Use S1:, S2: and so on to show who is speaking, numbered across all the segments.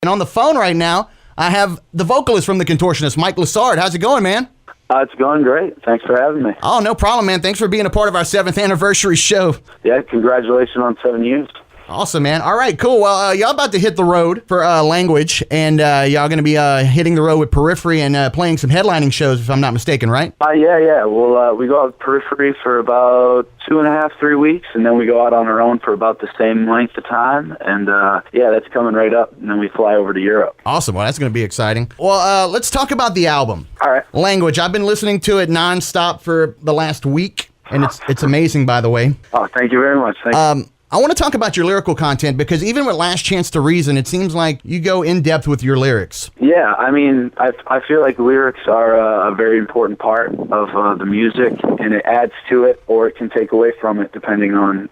S1: And on the phone right now, I have the vocalist from the Contortionist, Mike Lessard. How's it going, man?
S2: It's going great. Thanks for having me.
S1: Oh, no problem, man. Thanks for being a part of our 7th anniversary show.
S2: Yeah, congratulations on 7 years.
S1: Awesome, man. All right, cool. Well, y'all about to hit the road for Language, and y'all going to be hitting the road with Periphery and playing some headlining shows, if I'm not mistaken, right?
S2: Yeah. Well, we go out with Periphery for about 2.5, 3 weeks, and then we go out on our own for about the same length of time, and that's coming right up, and then we fly over to Europe.
S1: Awesome. Well, that's going to be exciting. Well, let's talk about the album.
S2: All right.
S1: Language. I've been listening to it nonstop for the last week, and it's amazing, by the way.
S2: Oh, thank you very much. Thank you.
S1: I want to talk about your lyrical content because even with Last Chance to Reason, it seems like you go in depth with your lyrics.
S2: Yeah, I mean, I feel like lyrics are a very important part of the music, and it adds to it or it can take away from it depending on,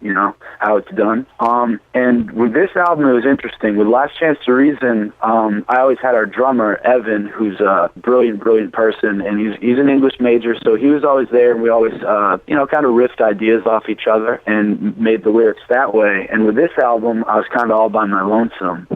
S2: how it's done. And with this album, it was interesting. With Last Chance to Reason, I always had our drummer, Evan, who's a brilliant, brilliant person, and he's an English major, so he was always there, and we always, kind of riffed ideas off each other and made the lyrics that way. And with this album, I was kind of all by my lonesome.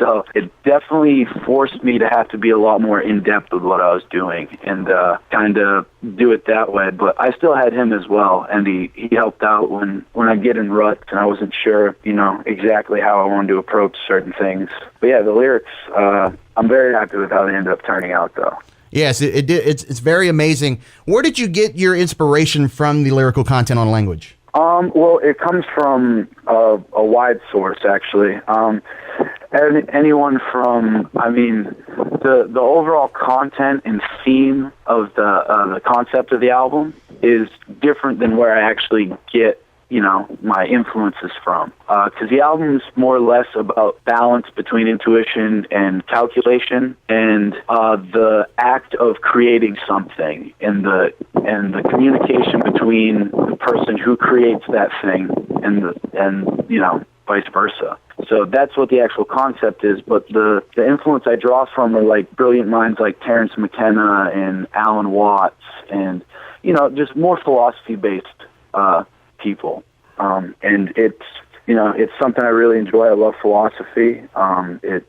S2: So it definitely forced me to have to be a lot more in-depth with what I was doing and kind of do it that way. But I still had him as well, and he helped out when I get in ruts and I wasn't sure, exactly how I wanted to approach certain things. But yeah, the lyrics, I'm very happy with how they ended up turning out, though.
S1: Yes, it's very amazing. Where did you get your inspiration from the lyrical content on Language?
S2: Well, it comes from a wide source, actually. Anyone from, the overall content and theme of the concept of the album is different than where I actually get, my influences from. Because the album's more or less about balance between intuition and calculation, and the act of creating something, and the communication between the person who creates that thing and vice versa. So that's what the actual concept is, but the influence I draw from are like brilliant minds like Terence McKenna and Alan Watts and, just more philosophy-based people. And it's something I really enjoy. I love philosophy. It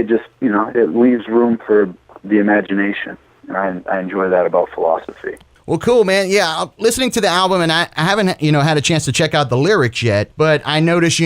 S2: just, it leaves room for the imagination. And I enjoy that about philosophy.
S1: Well, cool, man. Yeah, listening to the album, and I haven't, had a chance to check out the lyrics yet, but I noticed,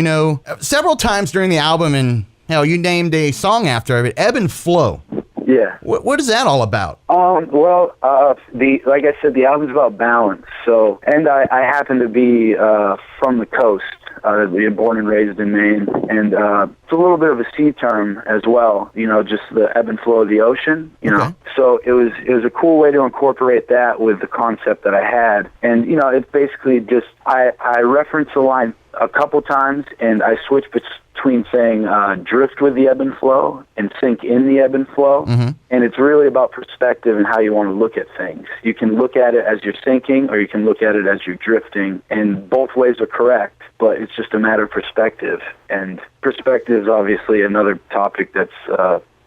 S1: several times during the album, and hell, you named a song after it, Ebb and Flow.
S2: Yeah.
S1: What is that all about?
S2: Like I said, the album's about balance. So, and I happen to be from the coast. Born and raised in Maine, and it's a little bit of a sea term as well. Just the ebb and flow of the ocean.
S1: Okay.
S2: So it was a cool way to incorporate that with the concept that I had, and it's basically just I reference the line a couple times, and I switch between saying drift with the ebb and flow and sink in the ebb and flow.
S1: Mm-hmm.
S2: And it's really about perspective and how you want to look at things. You can look at it as you're sinking, or you can look at it as you're drifting, and both ways are correct, but it's just a matter of perspective. And perspective is obviously another topic that's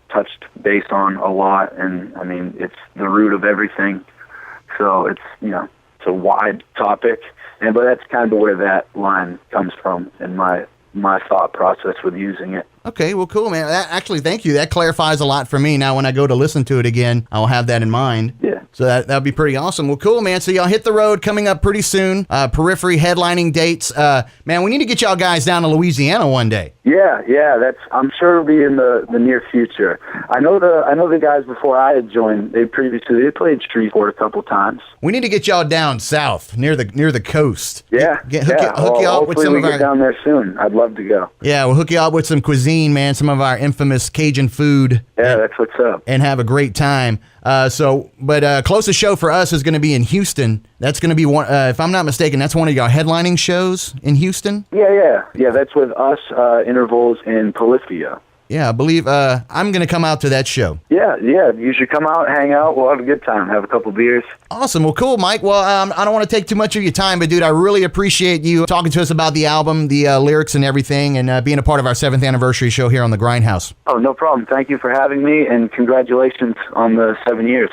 S2: touched base on a lot, and it's the root of everything. So it's it's a wide topic, but that's kind of where that line comes from in my thought process with using it.
S1: Okay, well, cool, man. Actually, thank you. That clarifies a lot for me. Now, when I go to listen to it again, I'll have that in mind.
S2: Yeah.
S1: So that'd be pretty awesome. Well, cool, man. So y'all hit the road coming up pretty soon. Periphery headlining dates. Man, we need to get y'all guys down to Louisiana one day.
S2: Yeah. I'm sure it'll be in the near future. I know the guys before I had joined. They played Shreveport a couple times.
S1: We need to get y'all down south near the coast.
S2: Yeah.
S1: Hook you up with some
S2: hopefully
S1: of
S2: we
S1: our.
S2: Get down there soon. I'd love to go.
S1: Yeah, we'll hook you up with some cuisine, man. Some of our infamous Cajun food.
S2: Yeah, that's what's up.
S1: And have a great time. Closest show for us is going to be in Houston. That's going to be one, if I'm not mistaken, that's one of your headlining shows in Houston?
S2: Yeah, that's with us, Intervals, and Polyphia.
S1: Yeah, I believe I'm going to come out to that show.
S2: Yeah, you should come out, hang out. We'll have a good time, have a couple beers. Awesome.
S1: Well, cool, Mike. Well, I don't want to take too much of your time, but, dude, I really appreciate you talking to us about the album, the lyrics and everything, and being a part of our 7th anniversary show here on the Grindhouse.
S2: Oh, no problem. Thank you for having me, and congratulations on the 7 years.